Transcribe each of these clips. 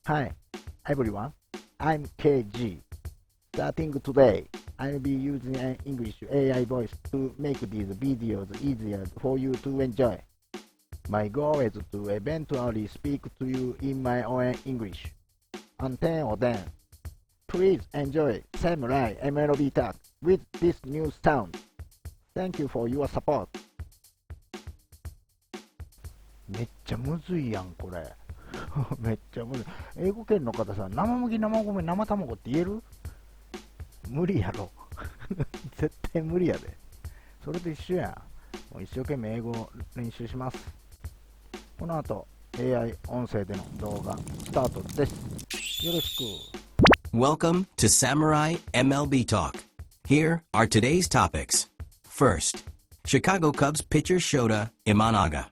Hi, everyone. I'm KG. Starting today, I'll be using an English AI voice to make these videos easier for you to enjoy. My goal is to eventually speak to you in my own English. Until then, please enjoy Samurai MLB Talk with this new sound. Thank you for your support. めっちゃむずいやん、これ。めっちゃむずい。英語圏の方さ、生麦、生米、生卵って言える？無理やろ。絶対無理やで。それと一緒やん。もう一生懸命英語を練習します。この後、AI 音声での動画、スタートです。よろしく。Welcome to Samurai MLB Talk. Here are today's topics. First, Chicago Cubs pitcher Shota Imanaga.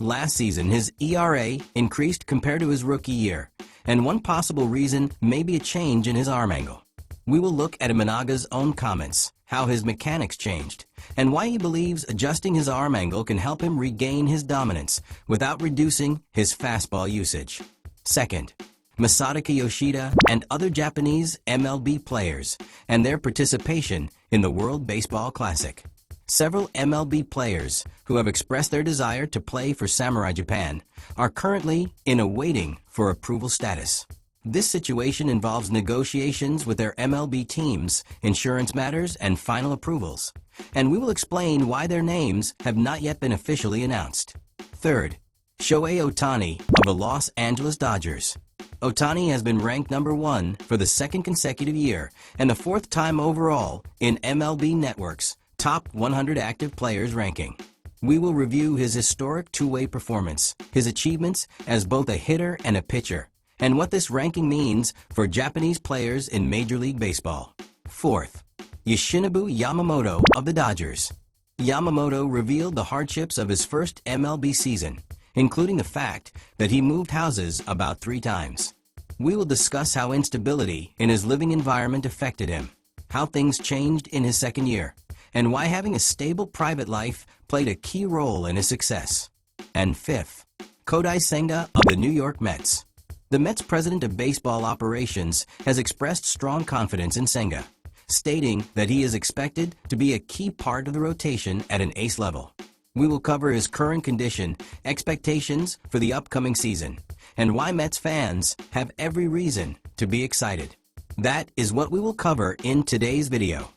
Last season, his ERA increased compared to his rookie year, and one possible reason may be a change in his arm angle. We will look at Imanaga's own comments, how his mechanics changed, and why he believes adjusting his arm angle can help him regain his dominance without reducing his fastball usage. Second, Masataka Yoshida and other Japanese MLB players and their participation in the World Baseball Classic. Several MLB players who have expressed their desire to play for Samurai Japan are currently in a waiting for approval status. This situation involves negotiations with their MLB teams, insurance matters, and final approvals. And we will explain why their names have not yet been officially announced. Third, Shohei Ohtani of the Los Angeles Dodgers. Ohtani has been ranked #1 for the second consecutive year and the fourth time overall in MLB Network's Top 100 Active Players ranking. We will review his historic two-way performance, his achievements as both a hitter and a pitcher, and what this ranking means for Japanese players in Major League Baseball. Fourth, Yoshinobu Yamamoto of the Dodgers. Yamamoto revealed the hardships of his first MLB season, including the fact that he moved houses about 3 times. We will discuss how instability in his living environment affected him, how things changed in his second year, and why having a stable private life played a key role in his success. And fifth, Kodai Senga of the New York Mets. The Mets president of baseball operations has expressed strong confidence in Senga, stating that he is expected to be a key part of the rotation at an ace level. We will cover his current condition, expectations for the upcoming season, and why Mets fans have every reason to be excited. That is what we will cover in today's video.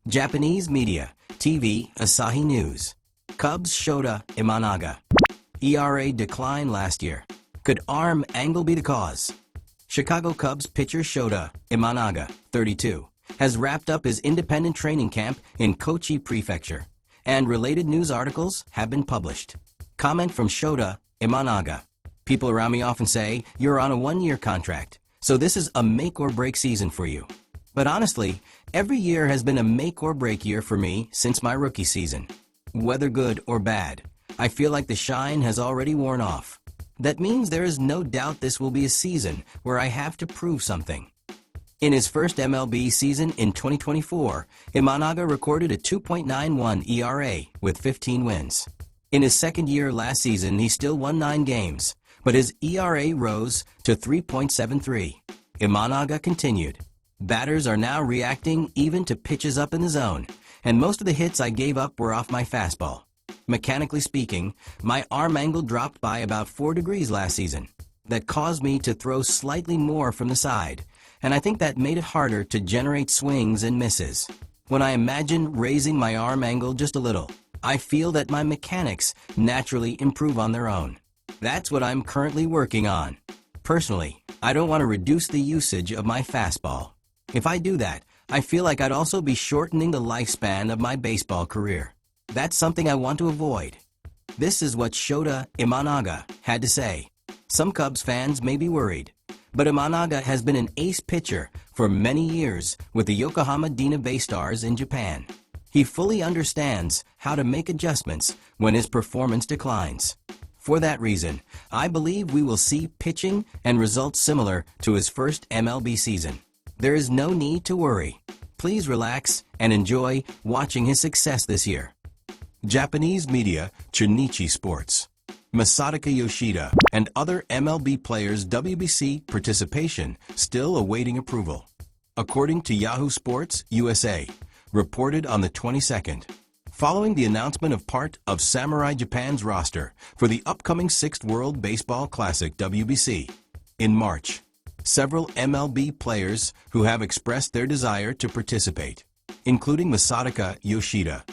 Japanese media, TV, Asahi News. Cubs Shota Imanaga. ERA decline last year. Could arm angle be the cause? Chicago Cubs pitcher Shota Imanaga, 32, has wrapped up his independent training camp in Kochi Prefecture, and related news articles have been published. Comment from Shota Imanaga. People around me often say, you're on a 1-year contract, so this is a make-or-break season for you. But honestly, every year has been a make-or-break year for me since my rookie season. Whether good or bad, I feel like the shine has already worn off. That means there is no doubt this will be a season where I have to prove something. In his first MLB season in 2024, Imanaga recorded a 2.91 ERA with 15 wins. In his second year last season, he still won 9 games, but his ERA rose to 3.73. Imanaga continued. Batters are now reacting even to pitches up in the zone, and most of the hits I gave up were off my fastball. Mechanically speaking, my arm angle dropped by about 4 degrees last season. That caused me to throw slightly more from the side, and I think that made it harder to generate swings and misses. When I imagine raising my arm angle just a little, I feel that my mechanics naturally improve on their own. That's what I'm currently working on. Personally, I don't want to reduce the usage of my fastball. If I do that, I feel like I'd also be shortening the lifespan of my baseball career. That's something I want to avoid. This is what Shota Imanaga had to say. Some Cubs fans may be worried, but Imanaga has been an ace pitcher for many years with the Yokohama DeNA Baystars in Japan. He fully understands how to make adjustments when his performance declines. For that reason, I believe we will see pitching and results similar to his first MLB season. There is no need to worry. Please relax and enjoy watching his success this year. Japanese media, Chunichi Sports. Masataka Yoshida and other MLB players' WBC participation still awaiting approval. According to Yahoo Sports USA, reported on the 22nd, following the announcement of part of Samurai Japan's roster for the upcoming 6th World Baseball Classic WBC in March, several MLB players who have expressed their desire to participate, including Masataka Yoshida,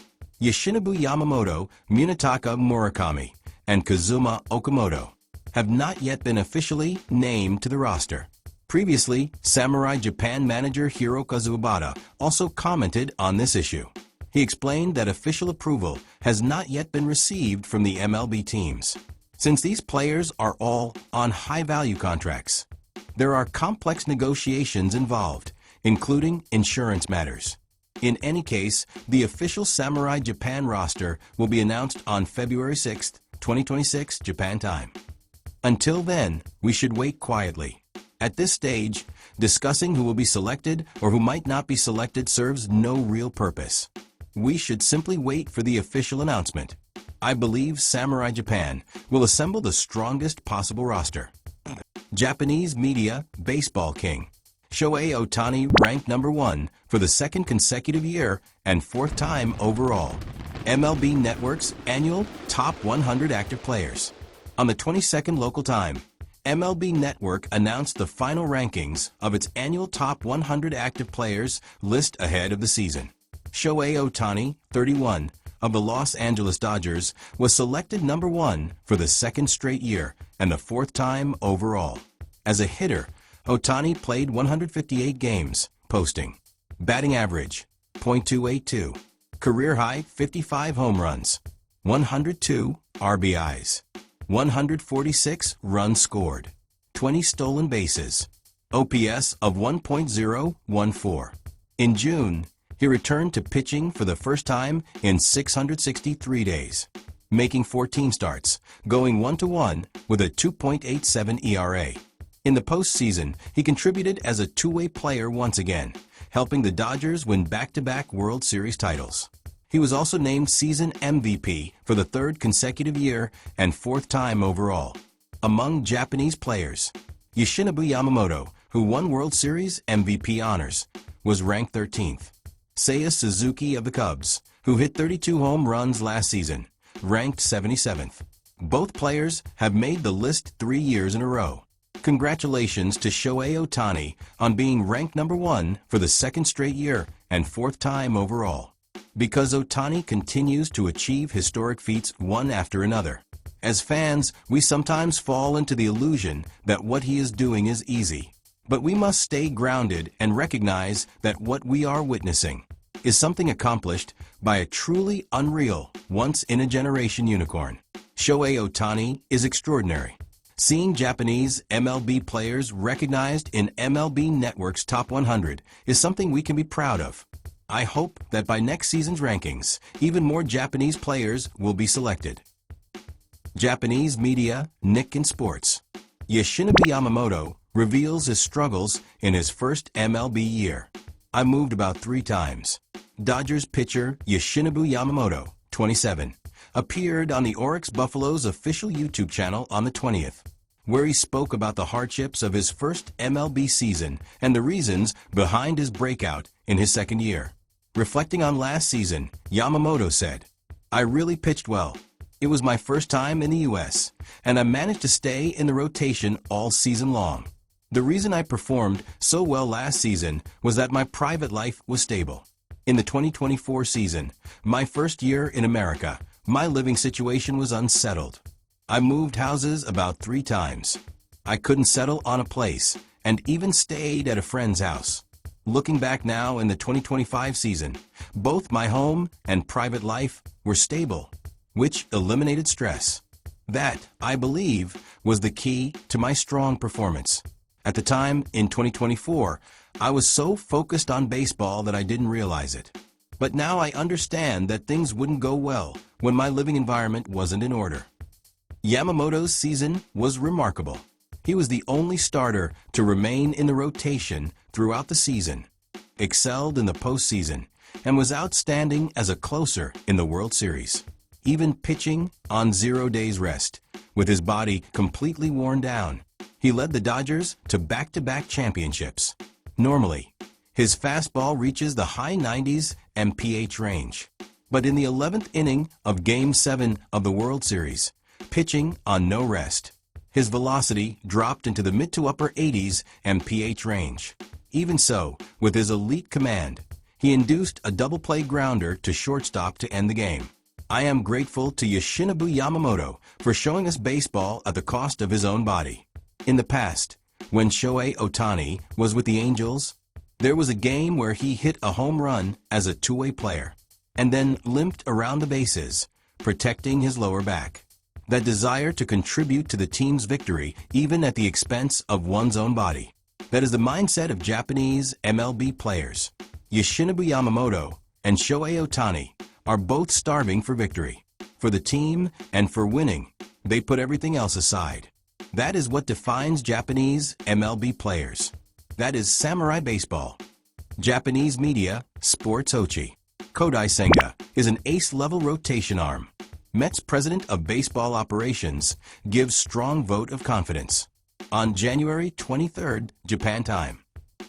Yoshinobu Yamamoto, Munetaka Murakami, and Kazuma Okamoto, have not yet been officially named to the roster. Previously, Samurai Japan manager Hirokazu Obata also commented on this issue. He explained that official approval has not yet been received from the MLB teams, since these players are all on high-value contracts. There are complex negotiations involved, including insurance matters. In any case, the official Samurai Japan roster will be announced on February 6, 2026 Japan time. Until then, we should wait quietly. At this stage, discussing who will be selected or who might not be selected serves no real purpose. We should simply wait for the official announcement. I believe Samurai Japan will assemble the strongest possible roster. Japanese media baseball king Shohei Ohtani ranked number 1 for the second consecutive year and 4th time overall. MLB Network's annual Top 100 Active Players. On the 22nd local time, MLB Network announced the final rankings of its annual Top 100 Active Players list ahead of the season. Shohei Ohtani, 31, of the Los Angeles Dodgers, was selected number 1 for the second straight year and the 4th time overall. As a hitter, Ohtani played 158 games, posting batting average .282, career-high 55 home runs, 102 RBIs, 146 runs scored, 20 stolen bases, OPS of 1.014. In June, he returned to pitching for the first time in 663 days, making 14 starts, going 1-1 with a 2.87 ERA. In the postseason, he contributed as a two-way player once again, helping the Dodgers win back-to-back World Series titles. He was also named season MVP for the 3rd consecutive year and 4th time overall. Among Japanese players, Yoshinobu Yamamoto, who won World Series MVP honors, was ranked 13th. Seiya Suzuki of the Cubs, who hit 32 home runs last season, ranked 77th. Both players have made the list 3 years in a row. Congratulations to Shohei Ohtani on being ranked number 1 for the 2nd straight year and 4th time overall. Because Ohtani continues to achieve historic feats one after another. As fans, we sometimes fall into the illusion that what he is doing is easy. But we must stay grounded and recognize that what we are witnessing is something accomplished by a truly unreal, once-in-a-generation unicorn. Shohei Ohtani is extraordinary. Seeing Japanese MLB players recognized in MLB Network's Top 100 is something we can be proud of. I hope that by next season's rankings, even more Japanese players will be selected. Japanese media, Nikkei Sports. Yoshinobu Yamamoto reveals his struggles in his first MLB year. I moved about 3 times. Dodgers pitcher Yoshinobu Yamamoto, 27, appeared on the Oryx Buffalo's official YouTube channel on the 20th, where he spoke about the hardships of his first MLB season and the reasons behind his breakout in his 2nd year. Reflecting on last season, Yamamoto said, "I really pitched well. It was my first time in the U.S., and I managed to stay in the rotation all season long. The reason I performed so well last season was that my private life was stable. In the 2024 season, my first year in America, my living situation was unsettled. I moved houses about 3 times. I couldn't settle on a place, and even stayed at a friend's house. Looking back now in the 2025 season, both my home and private life were stable, which eliminated stress. That, I believe, was the key to my strong performance. At the time, in 2024, I was so focused on baseball that I didn't realize it. But now I understand that things wouldn't go well when my living environment wasn't in order." Yamamoto's season was remarkable. He was the only starter to remain in the rotation throughout the season, excelled in the postseason, and was outstanding as a closer in the World Series. even pitching on 0 days rest, with his body completely worn down. He led the Dodgers to back-to-back championships. Normally, his fastball reaches the high 90s mph range. But in the 11th inning of Game 7 of the World Series, pitching on no rest, his velocity dropped into the mid to upper 80s mph range. Even so, with his elite command, he induced a double-play grounder to shortstop to end the game. I am grateful to Yoshinobu Yamamoto for showing us baseball at the cost of his own body. In the past, when Shohei Ohtani was with the Angels, there was a game where he hit a home run as a two-way player and then limped around the bases, protecting his lower back. That desire to contribute to the team's victory even at the expense of one's own body. That is the mindset of Japanese MLB players. Yoshinobu Yamamoto and Shohei Ohtani are both starving for victory. For the team and for winning, they put everything else aside. That is what defines Japanese MLB players. That is samurai baseball. Japanese media, Sports Ochi. Kodai Senga is an ace-level rotation arm. Mets president of baseball operations gives strong vote of confidence. On January 23rd, Japan time,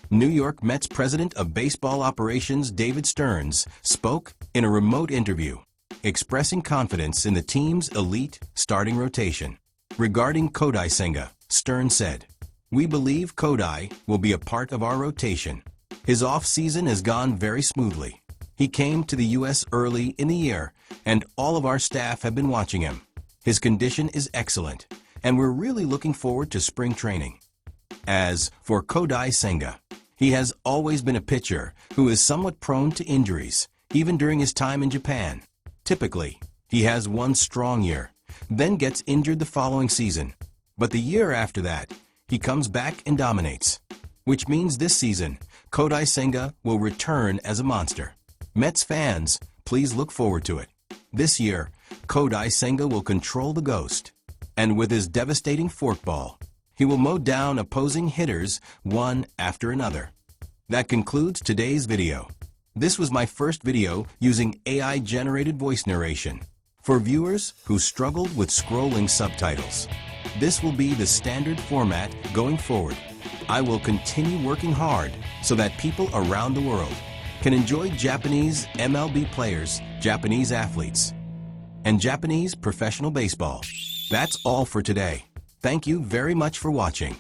New York Mets president of baseball operations David Stearns spoke in a remote interview, expressing confidence in the team's elite starting rotation. Regarding Kodai Senga, Stearns said, "We believe Kodai will be a part of our rotation. His off-season has gone very smoothly. He came to the U.S. early in the year, and all of our staff have been watching him. His condition is excellent, and we're really looking forward to spring training." As for Kodai Senga, he has always been a pitcher who is somewhat prone to injuries, even during his time in Japan. Typically, he has one strong year, then gets injured the following season. But the year after that, he comes back and dominates. Which means this season, Kodai Senga will return as a monster. Mets fans, please look forward to it. This year, Kodai Senga will control the ghost. And with his devastating forkball, he will mow down opposing hitters one after another. That concludes today's video. This was my first video using AI-generated voice narration for viewers who struggled with scrolling subtitles. This will be the standard format going forward. I will continue working hard so that people around the world can enjoy Japanese MLB players, Japanese athletes, and Japanese professional baseball. That's all for today. Thank you very much for watching.